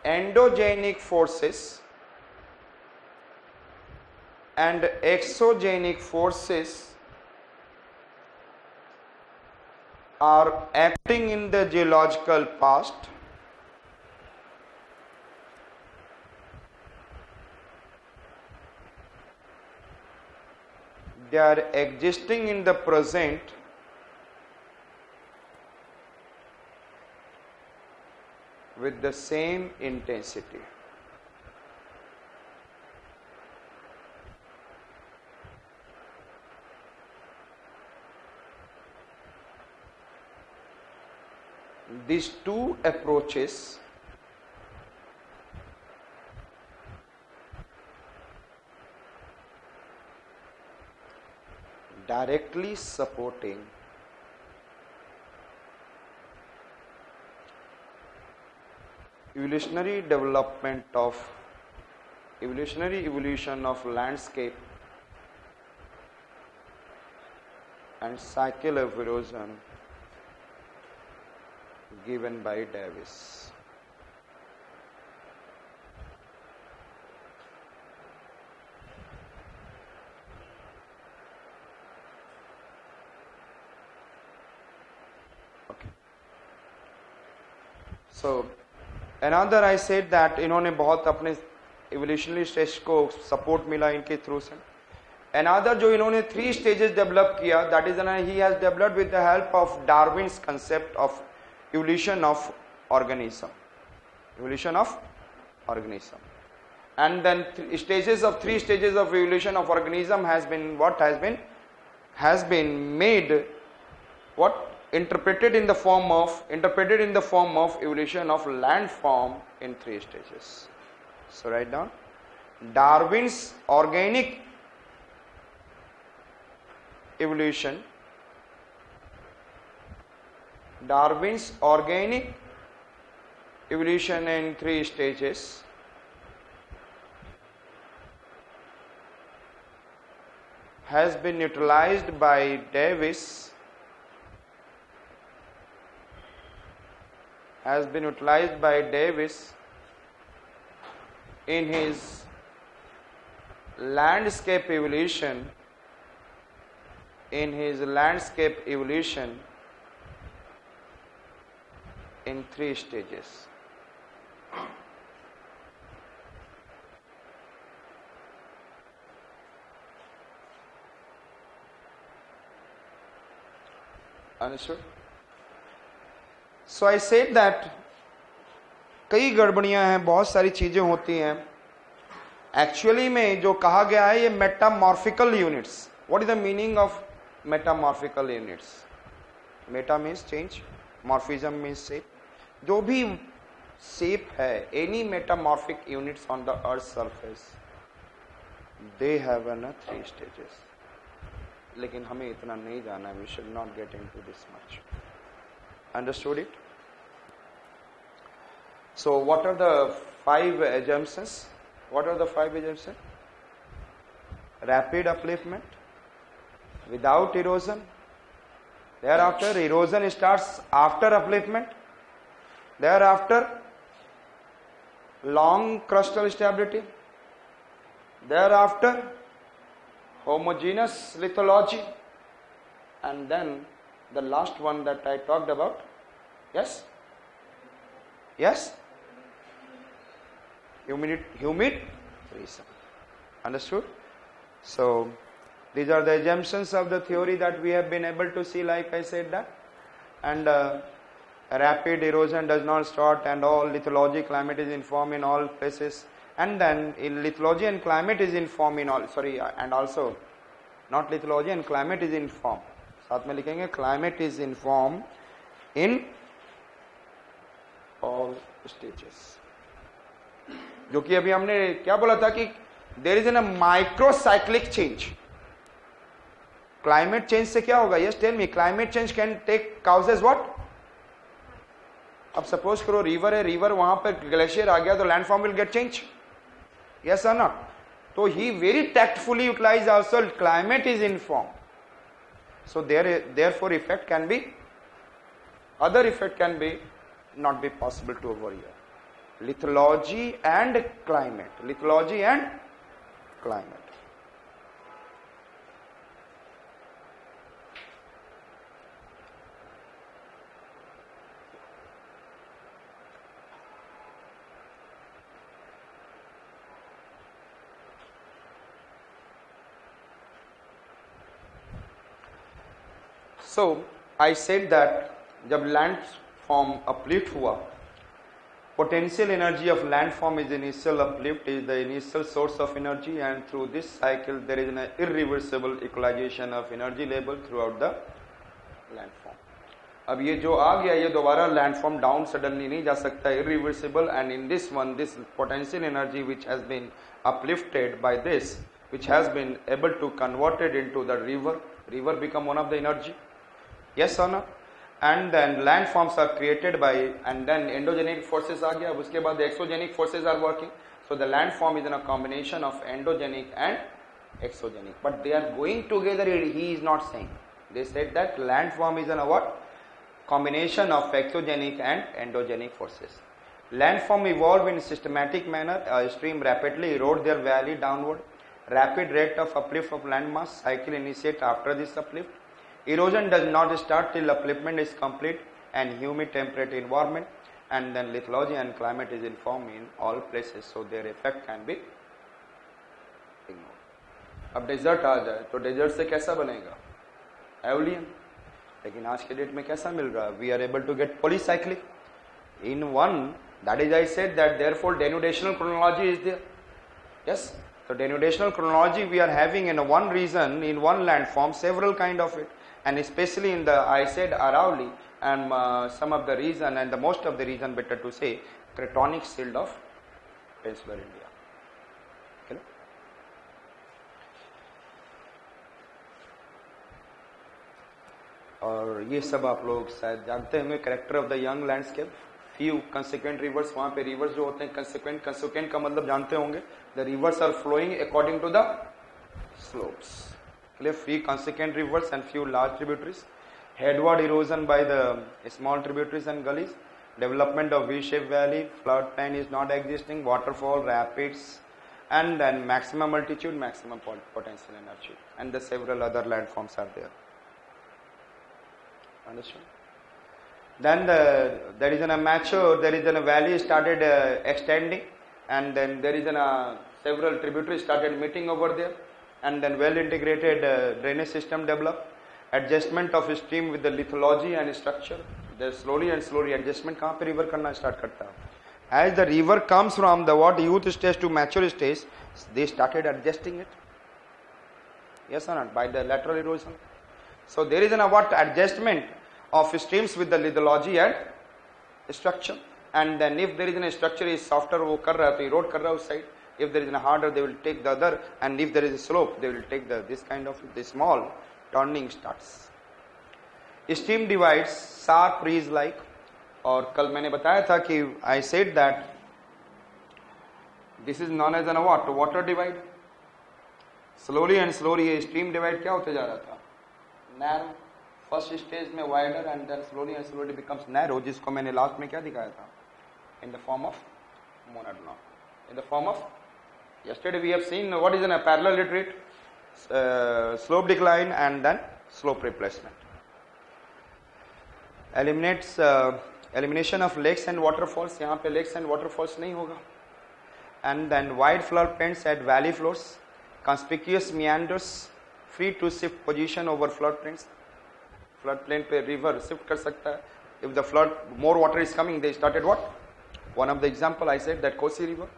endogenic forces and exogenic forces are acting in the geological past they are existing in the present with the same intensity. These two approaches directly supporting evolutionary evolution of landscape and cycle of erosion given by Davis. Okay. So another I said that इन्होंने बहुत अपने evolutionary stage को support मिला इनके through से. Another जो इन्होंने 3 stages develop किया, that is he has developed with the help of Darwin's concept of evolution of organism. And then 3 stages of evolution of organism has been made interpreted in the form of evolution of landform in 3 stages. So write down Darwin's organic evolution, in 3 stages has been utilized by Davis in his landscape evolution in 3 stages. Understood? So I said that कई गड़बड़ियां हैं, बहुत सारी चीजें होती हैं. Actually में जो कहा गया है ये metamorphical units. What is the meaning of metamorphical units? Meta means change, morphism means shape. जो भी शेप है, any metamorphic units on the earth surface they have an 3 stages. लेकिन हमें इतना नहीं जाना है. We should not get into this much. Understood it? So what are the 5 assumptions? Rapid upliftment without erosion. Thereafter erosion starts after upliftment. Thereafter long crustal stability. Thereafter homogeneous lithology. And then the last one that I talked about. Yes? Humid freeze. Understood? So these are the assumptions of the theory that we have been able to see, like I said that. And rapid erosion does not start, and all lithology climate is informed in all places. And then in lithology and climate is informed in all, and also not lithology and climate is informed. साथ में लिखेंगे climate is informed in all stages. जो कि अभी हमने क्या बोला था कि there is an microcyclic change. Climate change से क्या होगा? Yes tell me. Climate change can take causes what? अब सपोज करो रिवर है, रिवर वहां पर ग्लेशियर आ गया तो landform will get change. Yes और नॉट? तो he very tactfully utilise also climate is inform. So therefore effect can be, other effect can be not be possible to over here. lithology and climate, lithology and climate. So I said that जब landform uplift हुआ, potential energy of landform is initial uplift, is the initial source of energy, and through this cycle there is an irreversible equalization of energy level throughout the landform. अब ये जो आ गया ये दोबारा landform down suddenly नहीं जा सकता, irreversible, and in this one this potential energy which has been uplifted by this, which has been able to convert it into the river become one of the energy, yes or no? And then landforms are created by, and then endogenic forces आ गया, उसके बाद exogenic forces are working. So the landform is in a combination of endogenic and exogenic, but they are going together. He is not saying. They said that landform is in a what? Combination of exogenic and endogenic forces. Landform evolve in systematic manner. A stream rapidly erode their valley downward. Rapid rate of uplift of landmass cycle initiate after this uplift. Erosion does not start till upliftment is complete and humid temperate environment, and then lithology and climate is informed in all places, so their effect can be ignored. अब desert आ जाए तो desert से कैसा बनेगा? एवलियन. लेकिन आज के date में कैसा मिल रहा है? We are able to get polycyclic in one. That is I said that therefore denudational chronology is there. Yes, so denudational chronology we are having in one region, in one landform, several kind of it, and especially in the, I said Aravalli and some of the region, and the most of the region, better to say, Cratonic shield of peninsular India. Okay? और ये सब आप लोग शायद जानते होंगे. Character of the young landscape, few consequent reverse. वहां पे रिवर्स जो होते हैं कंसिक्वेंट का मतलब जानते होंगे. The rivers are flowing according to the slopes. Clear? Few consequent rivers and few large tributaries. Headward erosion by the small tributaries and gullies. Development of V-shaped valley. Flood plain is not existing. Waterfall, rapids, and then maximum altitude, maximum potential energy, and the several other landforms are there. Understand? Then there is a mature. There is a valley started extending, and then there is several tributaries started meeting over there. And then well integrated drainage system developed. Adjustment of stream with the lithology and structure. There slowly adjustment कहाँ पे river करना start करता है? As the river comes from the youth stage to mature stage, they started adjusting it. Yes or not? By the lateral erosion. So there is adjustment of streams with the lithology and structure. And then if there is a structure is softer, वो कर रहा है तो erode कर रहा है उस side. If there is a harder, they will take the other, and if there is a slope, they will take this kind of the small turning starts. Stream divides sharp breeze like. और कल मैंने बताया था कि I said that this is known as water divide. Slowly and slowly ये stream divide क्या होते जा रहा था? Narrow. First stage में wider and then slowly and slowly becomes narrow, जिसको मैंने last में क्या दिखाया था? In the form of monadnock. In the form of, yesterday we have seen what is a parallel retreat, slope decline and then slope replacement. Elimination of lakes and waterfalls. यहाँ पे lakes and waterfalls नहीं होगा. And then wide flood plains at valley floors, conspicuous meanders, free to shift position over flood plains. Flood plain पे river shift कर सकता है. If the flood, more water is coming, they started what? One of the example I said that Kosi river.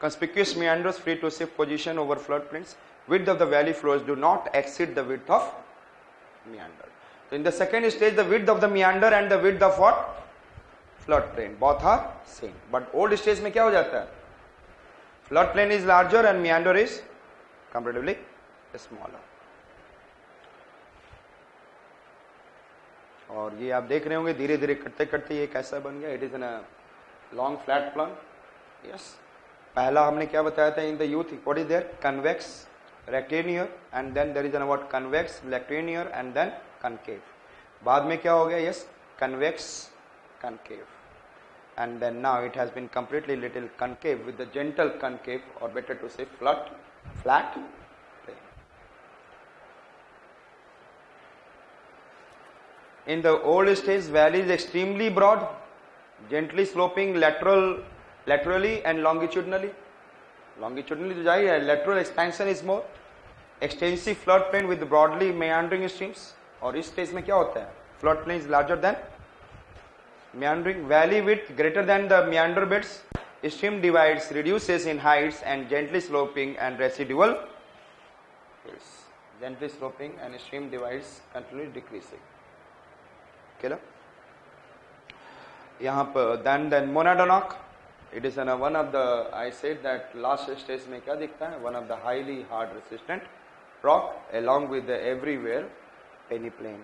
Conspicuous meanders free to shift position over floodplains. Width of the valley floors do not exceed the width of meander. So in the second stage, the width of the meander and the width of what? Floodplain. Both are same. But old stage में क्या हो जाता है? Floodplain is larger and meander is comparatively smaller. और ये आप देख रहे होंगे धीरे धीरे करते करते ये कैसा बन गया. It is an long flat plan. Yes, पहला हमने क्या बताया था in the youth, what is there? Convex, rectilinear, and then there is an what? Convex, rectilinear and then concave. बाद में क्या हो गया? Yes, convex, concave. and then now it has been completely little concave with the gentle concave, or better to say flat plane. In the old stage, valley is extremely broad, gently sloping laterally and longitudinally. Longitudinally to jai hai, lateral expansion is more. Extensive floodplain with broadly meandering streams. और इस stage में क्या होता है? Floodplain is larger than meandering. Valley width greater than the meander beds. Stream divides reduces in heights and gently sloping and residual hills. Gently sloping and stream divides continually decreasing. Okay, यहाँ पर then Monadnock. It is one of the, I said that last stage में क्या दिखता है? One of the highly hard resistant rock along with the everywhere peneplain.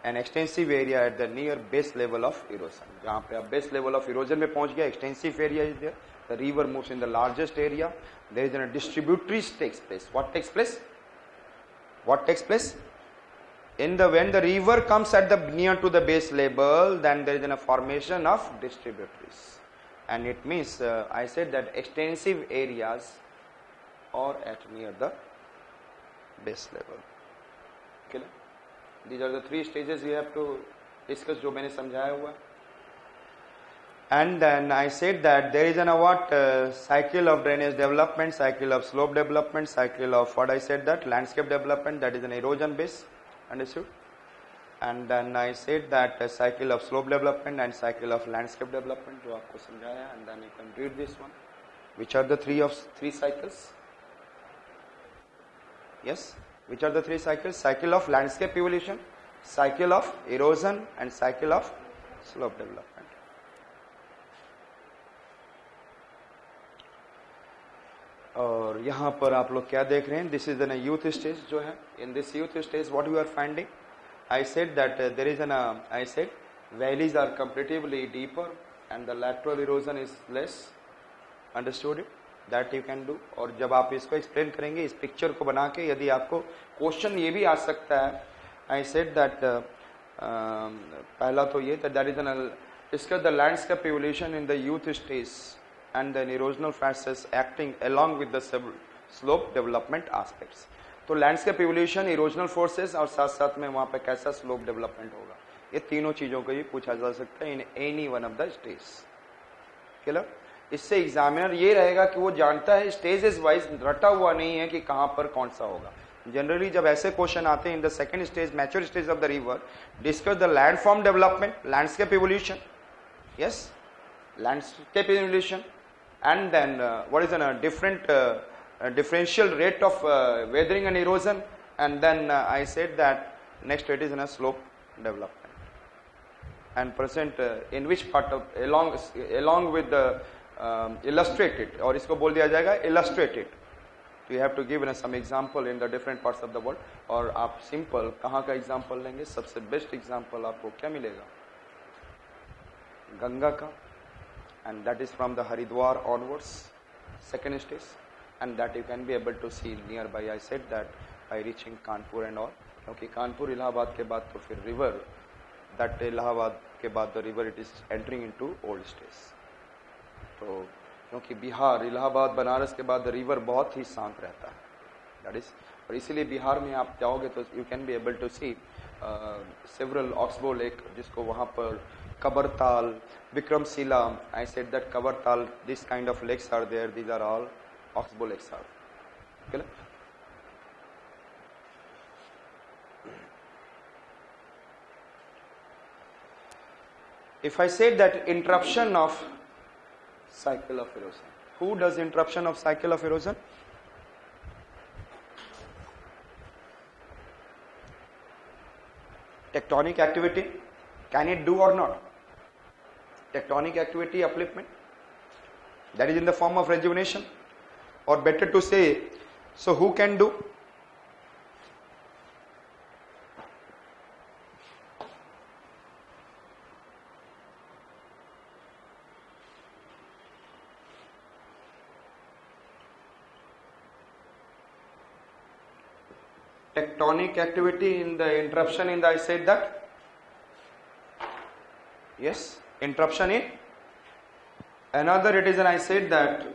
An extensive area at the near base level of erosion. जहाँ पे आप base level of erosion में पहुँच गया, extensive area is there. The river moves in the largest area. There is a distributary takes place. What takes place? What takes place? When the river comes at the near to the base level, then there is a formation of distributaries, and it means I said that extensive areas are at near the base level. Okay, these are the three stages we have to discuss जो मैंने समझाया हुआ. And then I said that there is an cycle of drainage development, cycle of slope development, cycle of what I said that landscape development, that is an erosion base. Understood? And then I said that a cycle of slope development and cycle of landscape development जो आपको समझाया, and then you can read this one. Which are the three cycles? Yes. Which are the three cycles? Cycle of landscape evolution, cycle of erosion, and cycle of slope development. और यहाँ पर आप लोग क्या देख रहे हैं? This is an youth stage जो है. In this youth stage, what you are finding? I said that there is I said valleys are comparatively deeper and the lateral erosion is less. Understood it? That you can do. और जब आप इसको explain करेंगे इस picture को बना के, यदि आपको क्वेश्चन ये भी आ सकता है. I said that पहला तो ये that is discuss the landscape evolution in the youth stage and the erosional factors acting along with the slope development aspects. तो लैंडस्केप इवोल्यूशन, इरोजनल फोर्सेस और साथ साथ में वहाँ पे कैसा स्लोप डेवलपमेंट होगा, ये तीनों चीज़ों को भी पूछा जा सकता है in any one of the stage. Clear? इससे एग्जामिनर ये रहेगा कि वो जानता है स्टेजेस वाइज, रटा हुआ नहीं है कि कहाँ पर कौन सा होगा. जनरली जब ऐसे क्वेश्चन आते हैं in the second stage, mature stage of the river, discuss the land form development, landscape evolution, yes, landscape evolution, and then what is a differential rate of weathering and erosion, and then I said that next it is in a slope development, and present in which part of along with the illustrated, और इसको बोल दिया जाएगा illustrated. You have to give some example in the different parts of the world. और आप simple कहाँ का example लेंगे? सबसे best example आपको क्या मिलेगा? गंगा का, and that is from the Haridwar onwards, second stage, and that you can be able to see nearby. I said that by reaching Kanpur and all, क्योंकि कानपुर इलाहाबाद के बाद तो फिर river, that इलाहाबाद के बाद the river it is entering into old stage. तो क्योंकि बिहार, इलाहाबाद, बनारस के बाद the river बहुत ही शांत रहता है, that is, और इसीलिए बिहार में आप जाओगे तो you can be able to see several oxbow lake, जिसको वहाँ पर Kabartal, Vikramshila, I said that Kabartal, this kind of lakes are there, these are all oxbow lakes are. Okay? If I said that interruption of cycle of erosion, who does interruption of cycle of erosion? Tectonic activity, can it do or not? Tectonic activity upliftment, that is in the form of rejuvenation, or better to say, so who can do? Tectonic activity in the interruption in the, I said that, yes, interruption in Another it is, and I said that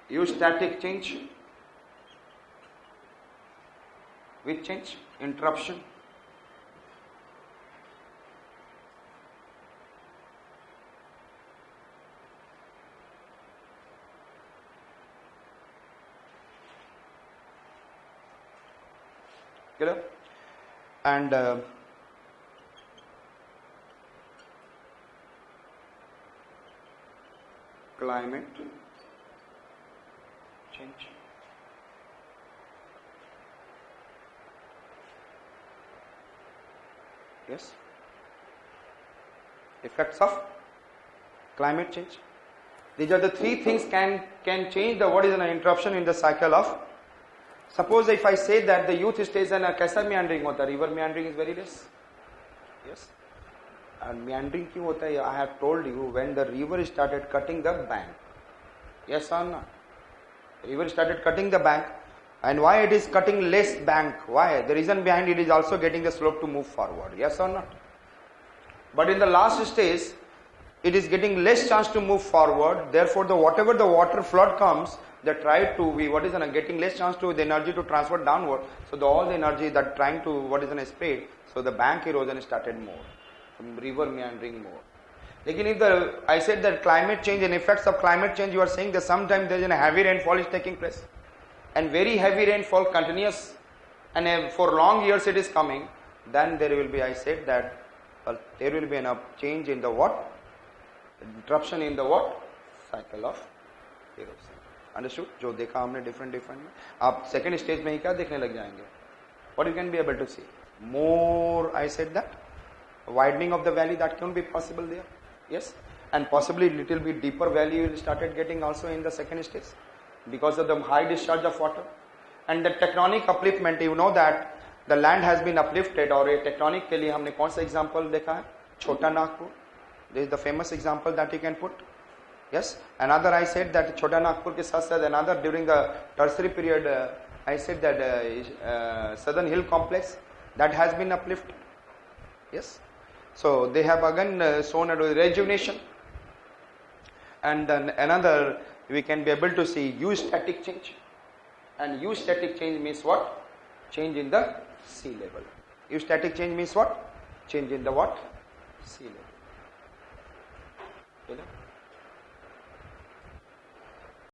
eustatic change, which change? Interruption. Clear? And climate change. Yes. Effects of climate change. These are the three things can change the what is an interruption in the cycle of. Suppose if I say that the youth stays in a कैसा meandering होता है, river meandering is very less. Yes. And meandering क्यों होता है? I have told you when the river started cutting the bank. Yes or not? River started cutting the bank, and why it is cutting less bank? Why? The reason behind it is also getting the slope to move forward. Yes or not? But in the last stage, it is getting less chance to move forward. Therefore, whatever the water flood comes, they try to be getting less chance to the energy to transfer downward. So all the energy that trying to spread. So the bank erosion started more, river meandering more. Lekin if I said that climate change and effects of climate change, you are saying that sometimes there is a heavy rainfall is taking place, and very heavy rainfall continuous, and for long years it is coming. Then there will be, I said that there will be a change in the what? Interruption in the what? Cycle of erosion. Understood? जो देखा हमने different में, आप second stage में ही क्या देखने लग जाएंगे? What you can be able to see? More, I said that widening of the valley that can be possible there. Yes, and possibly little bit deeper valley will started getting also in the second stage because of the high discharge of water and the tectonic upliftment. You know that the land has been uplifted. और ये tectonic के लिए हमने कौन सा example देखा है? छोटा Nagpur. This is the famous example that you can put. Yes, another I said that Chota Nagpur ke sath sath another during the tertiary period I said that Southern Hill Complex that has been uplifted. Yes, so they have again shown a rejuvenation. And then another we can be able to see eustatic change, and eustatic change means what? Change in the sea level. Eustatic change means what? Change in the what? Sea level. You know?